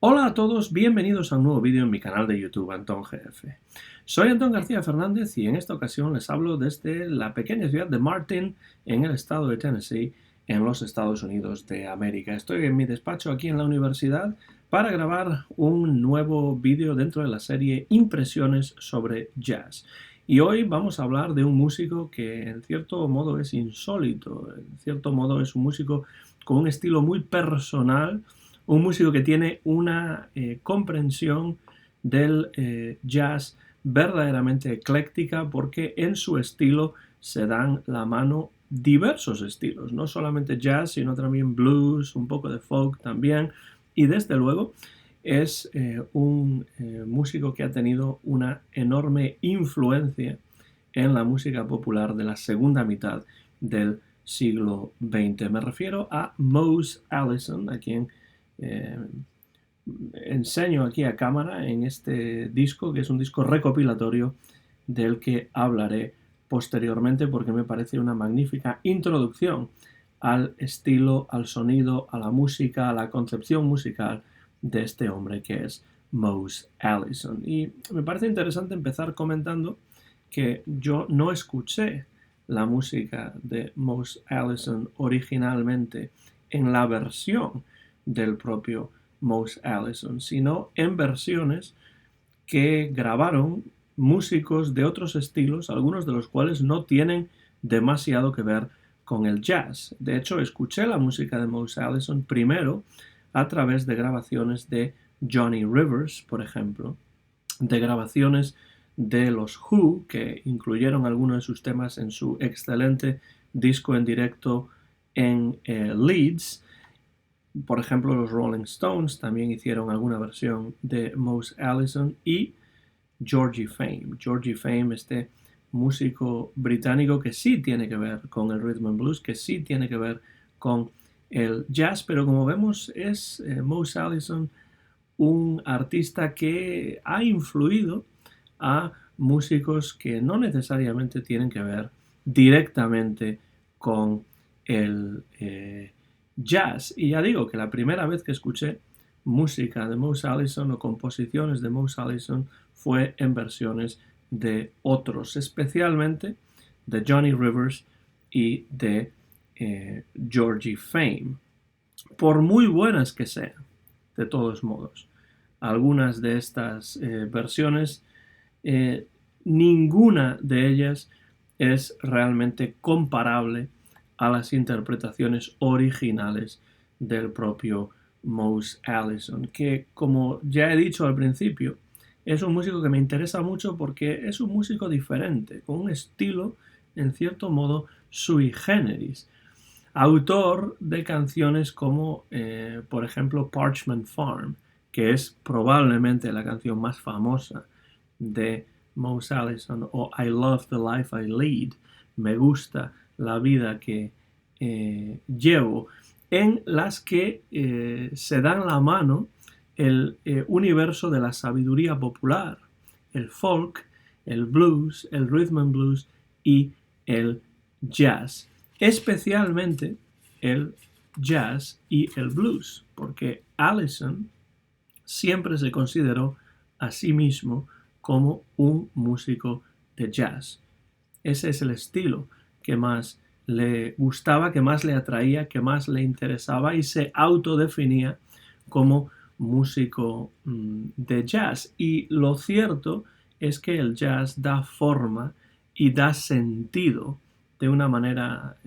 Hola a todos, bienvenidos a un nuevo vídeo en mi canal de YouTube, Antón GF. Soy Antón García Fernández y en esta ocasión les hablo desde la pequeña ciudad de Martin, en el estado de Tennessee, en los Estados Unidos de América. Estoy en mi despacho aquí en la universidad para grabar un nuevo vídeo dentro de la serie Impresiones sobre Jazz. Y hoy vamos a hablar de un músico que en cierto modo es insólito, en cierto modo es un músico con un estilo muy personal, un músico que tiene una comprensión del jazz verdaderamente ecléctica, porque en su estilo se dan la mano diversos estilos, no solamente jazz, sino también blues, un poco de folk también, y desde luego es un músico que ha tenido una enorme influencia en la música popular de la segunda mitad del siglo XX. Me refiero a Mose Allison, a quien enseño aquí a cámara en este disco, que es un disco recopilatorio del que hablaré posteriormente, porque me parece una magnífica introducción al estilo, al sonido, a la música, a la concepción musical de este hombre que es Mose Allison. Y me parece interesante empezar comentando que yo no escuché la música de Mose Allison originalmente en la versión del propio Mose Allison, sino en versiones que grabaron músicos de otros estilos, algunos de los cuales no tienen demasiado que ver con el jazz. De hecho, escuché la música de Mose Allison primero a través de grabaciones de Johnny Rivers, por ejemplo, de grabaciones de los Who, que incluyeron algunos de sus temas en su excelente disco en directo en Leeds. Por ejemplo, los Rolling Stones también hicieron alguna versión de Mose Allison, y Georgie Fame. Georgie Fame, este músico británico que sí tiene que ver con el rhythm and blues, que sí tiene que ver con el jazz, pero como vemos es Mose Allison un artista que ha influido a músicos que no necesariamente tienen que ver directamente con el jazz. Y ya digo que la primera vez que escuché música de Mose Allison o composiciones de Mose Allison fue en versiones de otros, especialmente de Johnny Rivers y de Georgie Fame. Por muy buenas que sean, de todos modos, algunas de estas versiones, ninguna de ellas es realmente comparable a las interpretaciones originales del propio Mose Allison, que, como ya he dicho al principio, es un músico que me interesa mucho porque es un músico diferente, con un estilo, en cierto modo, sui generis. Autor de canciones como, por ejemplo, Parchment Farm, que es probablemente la canción más famosa de Mose Allison, o I Love the Life I Lead, me gusta la vida que llevo, en las que se dan la mano el universo de la sabiduría popular, el folk, el blues, el rhythm and blues y el jazz, especialmente el jazz y el blues, porque Allison siempre se consideró a sí mismo como un músico de jazz. Ese es el estilo que más le gustaba, que más le atraía, que más le interesaba, y se autodefinía como músico de jazz. Y lo cierto es que el jazz da forma y da sentido de una manera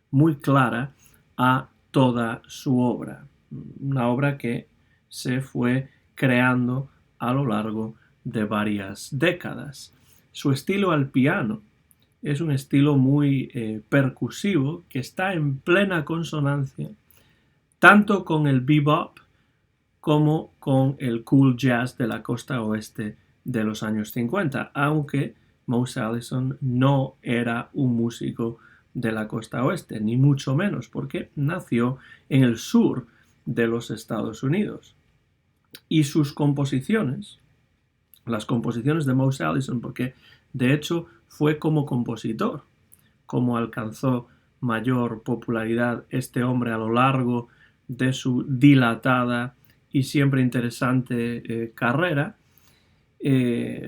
muy clara a toda su obra. Una obra que se fue creando a lo largo de varias décadas. Su estilo al piano es un estilo muy percusivo, que está en plena consonancia tanto con el bebop como con el cool jazz de la costa oeste de los años 50, aunque Mose Allison no era un músico de la costa oeste, ni mucho menos, porque nació en el sur de los Estados Unidos. Y sus composiciones, las composiciones de Mose Allison, porque de hecho fue como compositor como alcanzó mayor popularidad este hombre a lo largo de su dilatada y siempre interesante carrera,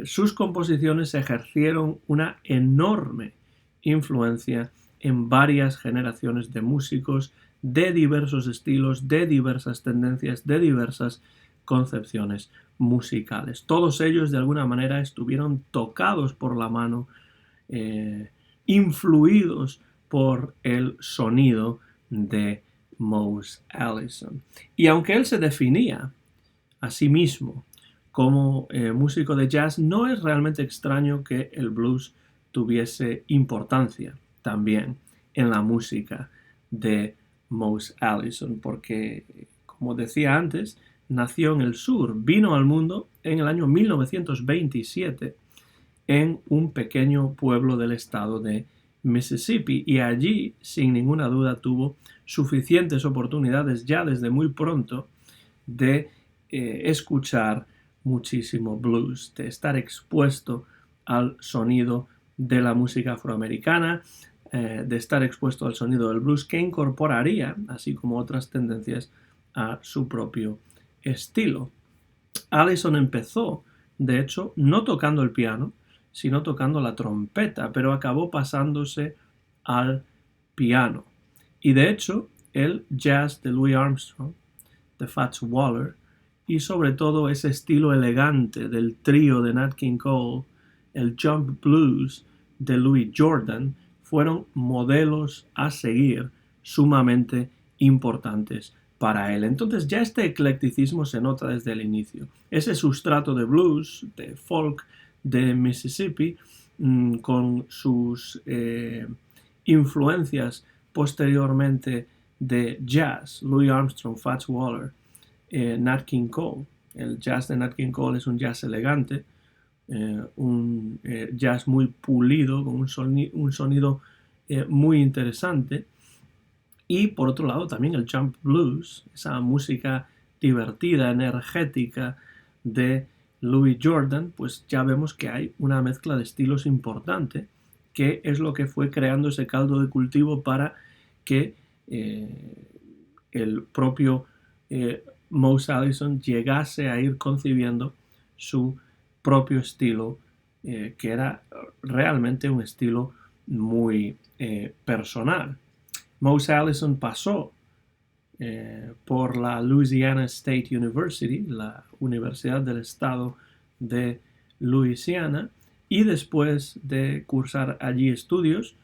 sus composiciones ejercieron una enorme influencia en varias generaciones de músicos de diversos estilos, de diversas tendencias, de diversas concepciones musicales. Todos ellos de alguna manera estuvieron tocados por la mano, influidos por el sonido de Mose Allison. Y aunque él se definía a sí mismo como músico de jazz, no es realmente extraño que el blues tuviese importancia también en la música de Mose Allison, porque, como decía antes, nació en el sur, vino al mundo en el año 1927 en un pequeño pueblo del estado de Mississippi, y allí, sin ninguna duda, tuvo suficientes oportunidades ya desde muy pronto de escuchar muchísimo blues, de estar expuesto al sonido de la música afroamericana, de estar expuesto al sonido del blues, que incorporaría, así como otras tendencias, a su propio estilo. Allison empezó, de hecho, no tocando el piano, sino tocando la trompeta, pero acabó pasándose al piano. Y de hecho, el jazz de Louis Armstrong, de Fats Waller, y sobre todo ese estilo elegante del trío de Nat King Cole, el jump blues de Louis Jordan, fueron modelos a seguir sumamente importantes para él. Entonces ya este eclecticismo se nota desde el inicio. Ese sustrato de blues, de folk de Mississippi, con sus influencias posteriormente de jazz, Louis Armstrong, Fats Waller, Nat King Cole. El jazz de Nat King Cole es un jazz elegante, un jazz muy pulido, con un sonido muy interesante. Y por otro lado también el jump blues, esa música divertida, energética de Louis Jordan, pues ya vemos que hay una mezcla de estilos importante, que es lo que fue creando ese caldo de cultivo para que el propio Mose Allison llegase a ir concibiendo su propio estilo, que era realmente un estilo muy personal. Mose Allison pasó por la Louisiana State University, la Universidad del Estado de Luisiana, y después de cursar allí estudios,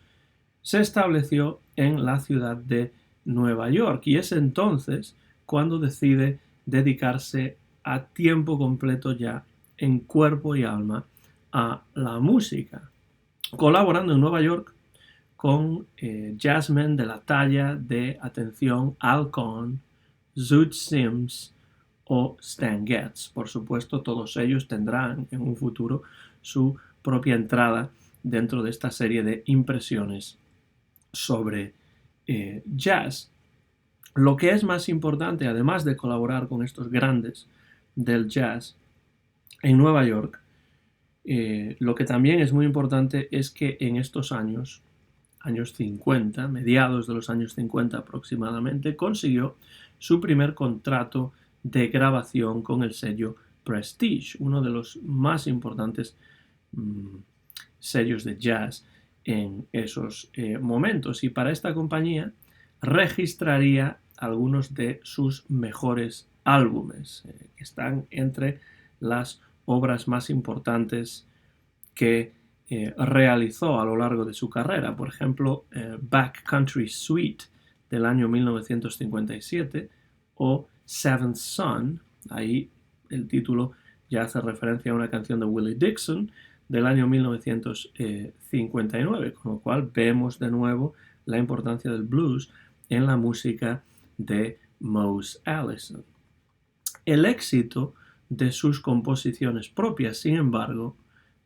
se estableció en la ciudad de Nueva York, y es entonces cuando decide dedicarse a tiempo completo ya, en cuerpo y alma, a la música, colaborando en Nueva York con jazzmen de la talla de, atención, Al Cohn, Zoot Sims o Stan Getz. Por supuesto, todos ellos tendrán en un futuro su propia entrada dentro de esta serie de impresiones sobre jazz. Lo que es más importante, además de colaborar con estos grandes del jazz en Nueva York, lo que también es muy importante es que en estos años 50, mediados de los años 50 aproximadamente, consiguió su primer contrato de grabación con el sello Prestige, uno de los más importantes sellos de jazz en esos momentos. Y para esta compañía registraría algunos de sus mejores álbumes, que están entre las obras más importantes que realizó a lo largo de su carrera. Por ejemplo, Backcountry Suite del año 1957 o Seventh Son, ahí el título ya hace referencia a una canción de Willie Dixon del año 1959, con lo cual vemos de nuevo la importancia del blues en la música de Mose Allison. El éxito de sus composiciones propias, sin embargo,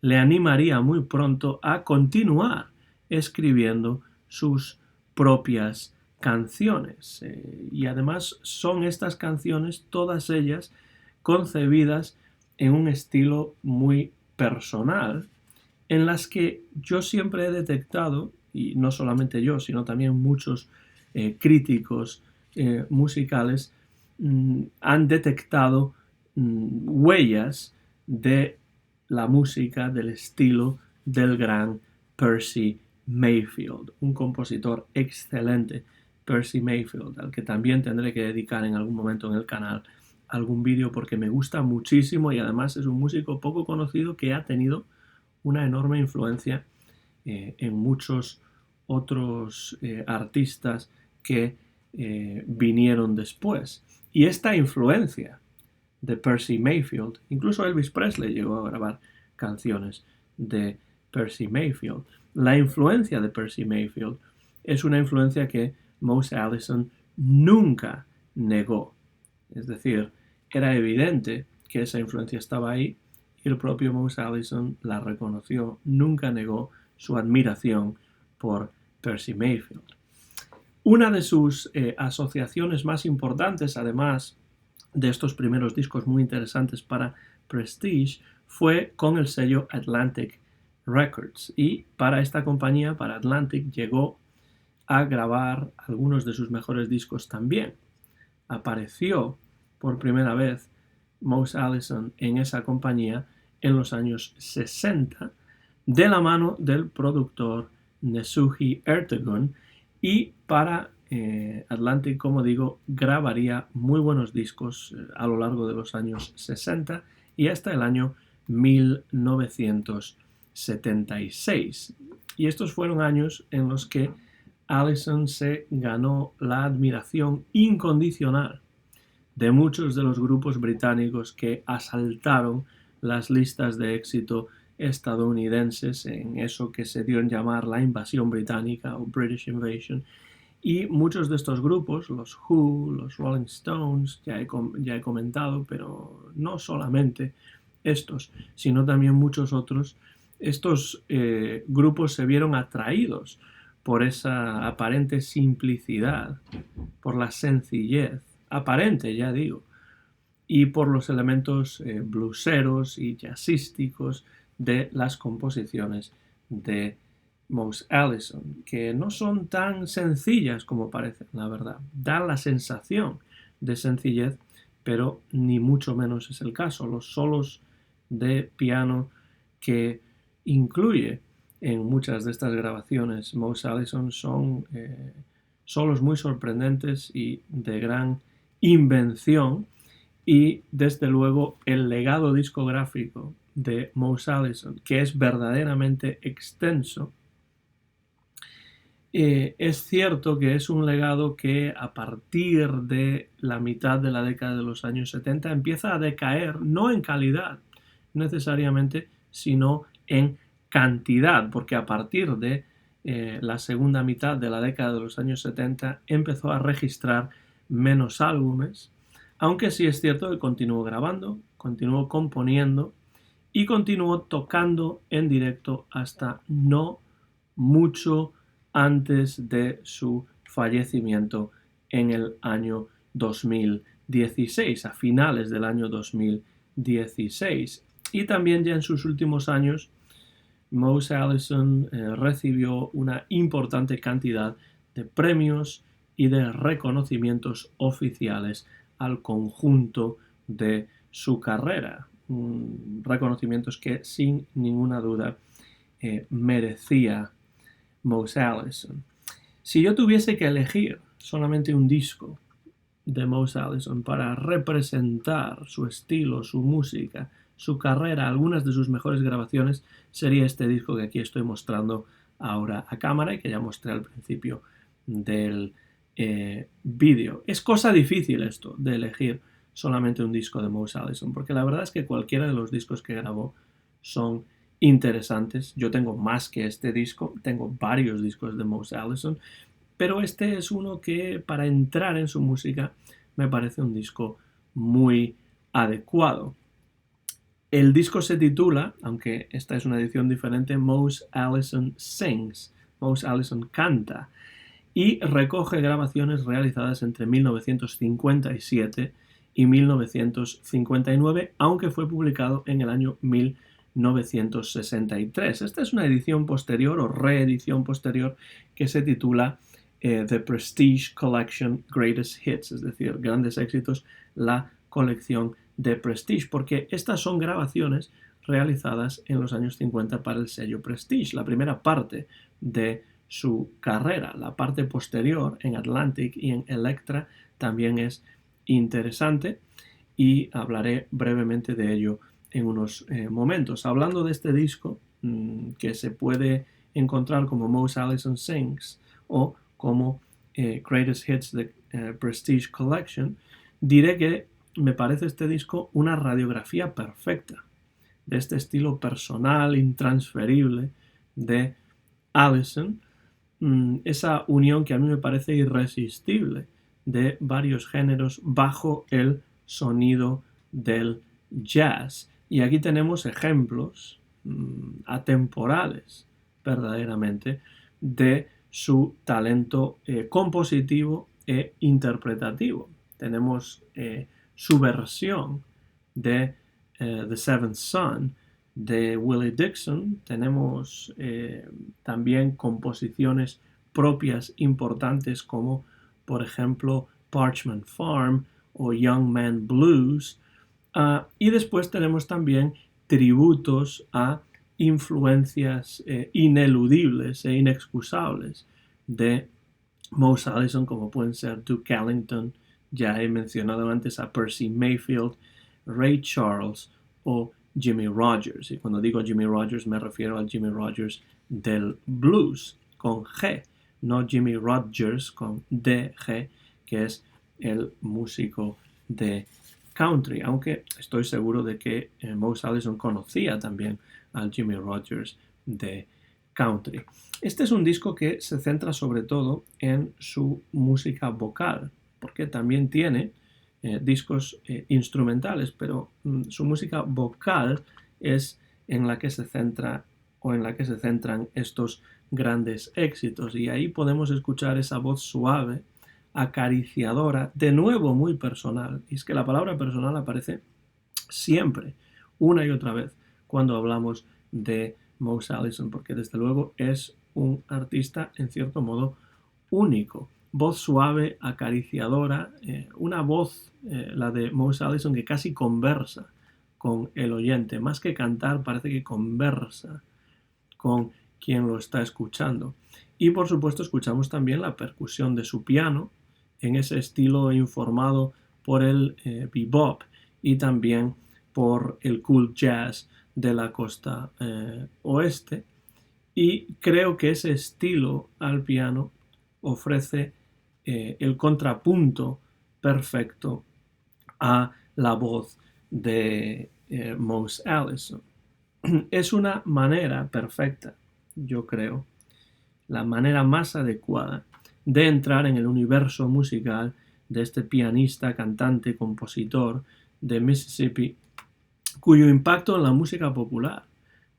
le animaría muy pronto a continuar escribiendo sus propias canciones. Y además son estas canciones, todas ellas, concebidas en un estilo muy personal, en las que yo siempre he detectado, y no solamente yo, sino también muchos críticos musicales, han detectado huellas de la música, del estilo del gran Percy Mayfield, un compositor excelente, Percy Mayfield, al que también tendré que dedicar en algún momento en el canal algún vídeo porque me gusta muchísimo y además es un músico poco conocido que ha tenido una enorme influencia en muchos otros artistas que vinieron después. Y esta influencia de Percy Mayfield, incluso Elvis Presley llegó a grabar canciones de Percy Mayfield. La influencia de Percy Mayfield es una influencia que Mose Allison nunca negó. Es decir, era evidente que esa influencia estaba ahí y el propio Mose Allison la reconoció, nunca negó su admiración por Percy Mayfield. Una de sus asociaciones más importantes, además de estos primeros discos muy interesantes para Prestige, fue con el sello Atlantic Records. Y para esta compañía, para Atlantic, llegó a grabar algunos de sus mejores discos también. Apareció por primera vez Mose Allison en esa compañía en los años 60 de la mano del productor Nesuhi Ertegun, y para Atlantic, como digo, grabaría muy buenos discos a lo largo de los años 60 y hasta el año 1976. Y estos fueron años en los que Allison se ganó la admiración incondicional de muchos de los grupos británicos que asaltaron las listas de éxito estadounidenses en eso que se dio en llamar la invasión británica o British Invasion. Y muchos de estos grupos, los Who, los Rolling Stones, ya he comentado, pero no solamente estos, sino también muchos otros, estos grupos se vieron atraídos por esa aparente simplicidad, por la sencillez, aparente ya digo, y por los elementos blueseros y jazzísticos de las composiciones de Mose Allison, que no son tan sencillas como parecen, la verdad. Dan la sensación de sencillez, pero ni mucho menos es el caso. Los solos de piano que incluye en muchas de estas grabaciones Mose Allison son solos muy sorprendentes y de gran invención, y desde luego el legado discográfico de Mose Allison, que es verdaderamente extenso. Es cierto que es un legado que a partir de la mitad de la década de los años 70 empieza a decaer, no en calidad necesariamente, sino en cantidad, porque a partir de la segunda mitad de la década de los años 70 empezó a registrar menos álbumes, aunque sí es cierto que continuó grabando, continuó componiendo y continuó tocando en directo hasta no mucho antes de su fallecimiento en el año 2016, a finales del año 2016. Y también ya en sus últimos años, Mose Allison recibió una importante cantidad de premios y de reconocimientos oficiales al conjunto de su carrera. Reconocimientos que sin ninguna duda merecía Mose Allison. Si yo tuviese que elegir solamente un disco de Mose Allison para representar su estilo, su música, su carrera, algunas de sus mejores grabaciones, sería este disco que aquí estoy mostrando ahora a cámara y que ya mostré al principio del vídeo. Es cosa difícil esto de elegir solamente un disco de Mose Allison, porque la verdad es que cualquiera de los discos que grabó son interesantes. Yo tengo más que este disco, tengo varios discos de Mose Allison, pero este es uno que para entrar en su música me parece un disco muy adecuado. El disco se titula, aunque esta es una edición diferente, Mose Allison Sings, Mose Allison canta, y recoge grabaciones realizadas entre 1957 y 1959, aunque fue publicado en el año 1963. Esta es una edición posterior o reedición posterior que se titula The Prestige Collection Greatest Hits, es decir, grandes éxitos, la colección de Prestige, porque estas son grabaciones realizadas en los años 50 para el sello Prestige, la primera parte de su carrera. La parte posterior en Atlantic y en Elektra también es interesante y hablaré brevemente de ello en unos momentos. Hablando de este disco, que se puede encontrar como Mose Allison Sings o como Greatest Hits de Prestige Collection, diré que me parece este disco una radiografía perfecta de este estilo personal, intransferible de Allison, esa unión que a mí me parece irresistible de varios géneros bajo el sonido del jazz. Y aquí tenemos ejemplos atemporales, verdaderamente, de su talento compositivo e interpretativo. Tenemos su versión de The Seventh Son de Willie Dixon. Tenemos también composiciones propias importantes como, por ejemplo, Parchment Farm o Young Man Blues. Y después tenemos también tributos a influencias ineludibles e inexcusables de Mose Allison, como pueden ser Duke Ellington, ya he mencionado antes a Percy Mayfield, Ray Charles o Jimmy Rogers. Y cuando digo Jimmy Rogers me refiero al Jimmy Rogers del blues, con G, no Jimmy Rodgers con DG, que es el músico de country, aunque estoy seguro de que Mose Allison conocía también al Jimmy Rogers de country. Este es un disco que se centra sobre todo en su música vocal, porque también tiene discos instrumentales, pero su música vocal es en la que se centra o en la que se centran estos grandes éxitos, y ahí podemos escuchar esa voz suave, acariciadora, de nuevo muy personal. Y es que la palabra personal aparece siempre, una y otra vez, cuando hablamos de Mose Allison, porque desde luego es un artista en cierto modo único. Voz suave, acariciadora, una voz, la de Mose Allison, que casi conversa con el oyente, más que cantar, parece que conversa con quien lo está escuchando. Y por supuesto escuchamos también la percusión de su piano en ese estilo informado por el bebop y también por el cool jazz de la costa oeste. Y creo que ese estilo al piano ofrece el contrapunto perfecto a la voz de Mose Allison. Es una manera perfecta, yo creo, la manera más adecuada de entrar en el universo musical de este pianista, cantante, compositor de Mississippi, cuyo impacto en la música popular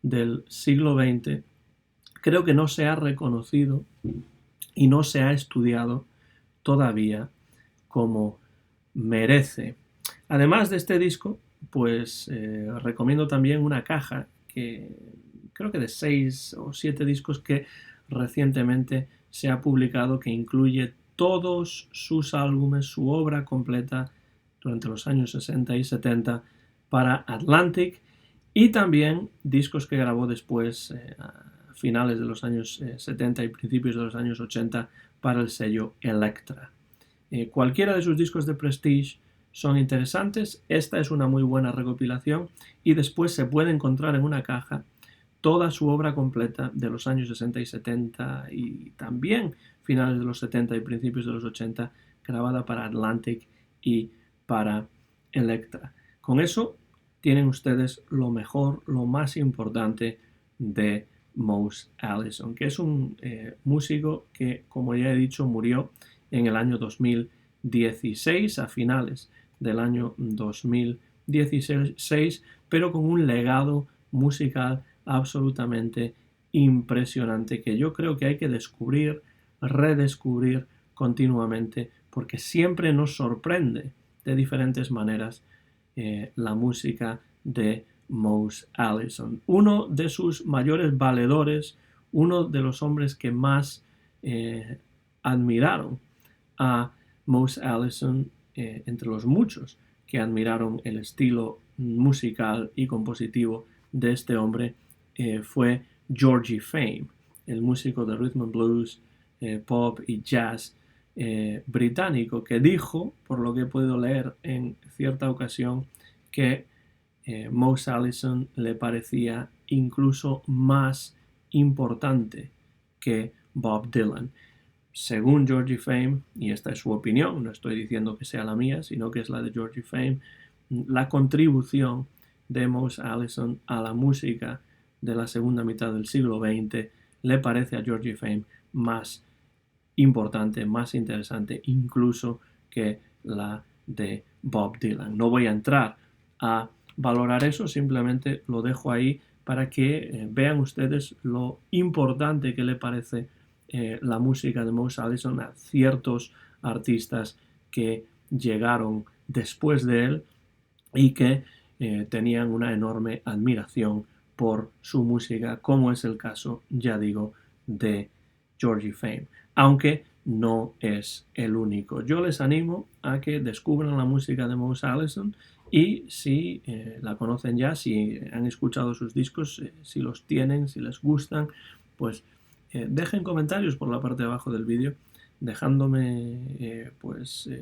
del siglo XX creo que no se ha reconocido y no se ha estudiado todavía como merece. Además de este disco, pues recomiendo también una caja que creo que de 6 o 7 discos que recientemente se ha publicado, que incluye todos sus álbumes, su obra completa durante los años 60 y 70 para Atlantic, y también discos que grabó después a finales de los años 70 y principios de los años 80 para el sello Elektra. Cualquiera de sus discos de Prestige son interesantes. Esta es una muy buena recopilación, y después se puede encontrar en una caja toda su obra completa de los años 60 y 70 y también finales de los 70 y principios de los 80, grabada para Atlantic y para Elektra. Con eso tienen ustedes lo mejor, lo más importante de Mose Allison, que es un músico que, como ya he dicho, murió en el año 2016, a finales del año 2016, pero con un legado musical absolutamente impresionante que yo creo que hay que descubrir, redescubrir continuamente, porque siempre nos sorprende de diferentes maneras la música de Mose Allison. Uno de sus mayores valedores, uno de los hombres que más admiraron a Mose Allison, entre los muchos que admiraron el estilo musical y compositivo de este hombre, fue Georgie Fame, el músico de rhythm and blues, pop y jazz británico, que dijo, por lo que he podido leer en cierta ocasión, que Mose Allison le parecía incluso más importante que Bob Dylan. Según Georgie Fame, y esta es su opinión, no estoy diciendo que sea la mía, sino que es la de Georgie Fame, la contribución de Mose Allison a la música de la segunda mitad del siglo XX le parece a Georgie Fame más importante, más interesante incluso que la de Bob Dylan. No voy a entrar a valorar eso, simplemente lo dejo ahí para que vean ustedes lo importante que le parece la música de Mose Allison a ciertos artistas que llegaron después de él y que tenían una enorme admiración por su música, como es el caso, ya digo, de Georgie Fame, aunque no es el único. Yo les animo a que descubran la música de Mose Allison y si la conocen ya, si han escuchado sus discos, si los tienen, si les gustan, pues dejen comentarios por la parte de abajo del vídeo, dejándome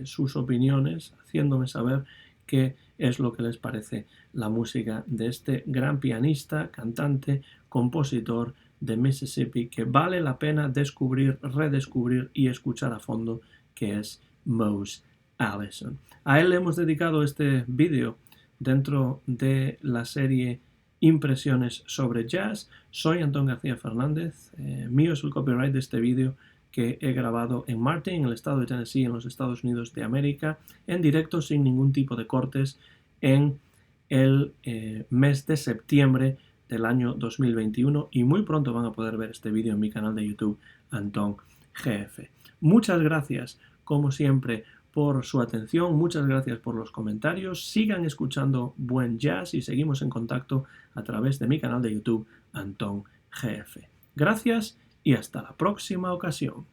sus opiniones, haciéndome saber qué es lo que les parece la música de este gran pianista, cantante, compositor de Mississippi, que vale la pena descubrir, redescubrir y escuchar a fondo, que es Mose Allison. A él le hemos dedicado este vídeo dentro de la serie Impresiones sobre Jazz. Soy Antón García Fernández, mío es el copyright de este vídeo que he grabado en Martin, en el estado de Tennessee, en los Estados Unidos de América, en directo, sin ningún tipo de cortes, en el mes de septiembre del año 2021, y muy pronto van a poder ver este vídeo en mi canal de YouTube, Antón GF. Muchas gracias, como siempre, por su atención, muchas gracias por los comentarios, sigan escuchando buen jazz y seguimos en contacto a través de mi canal de YouTube, Antón GF. Gracias y hasta la próxima ocasión.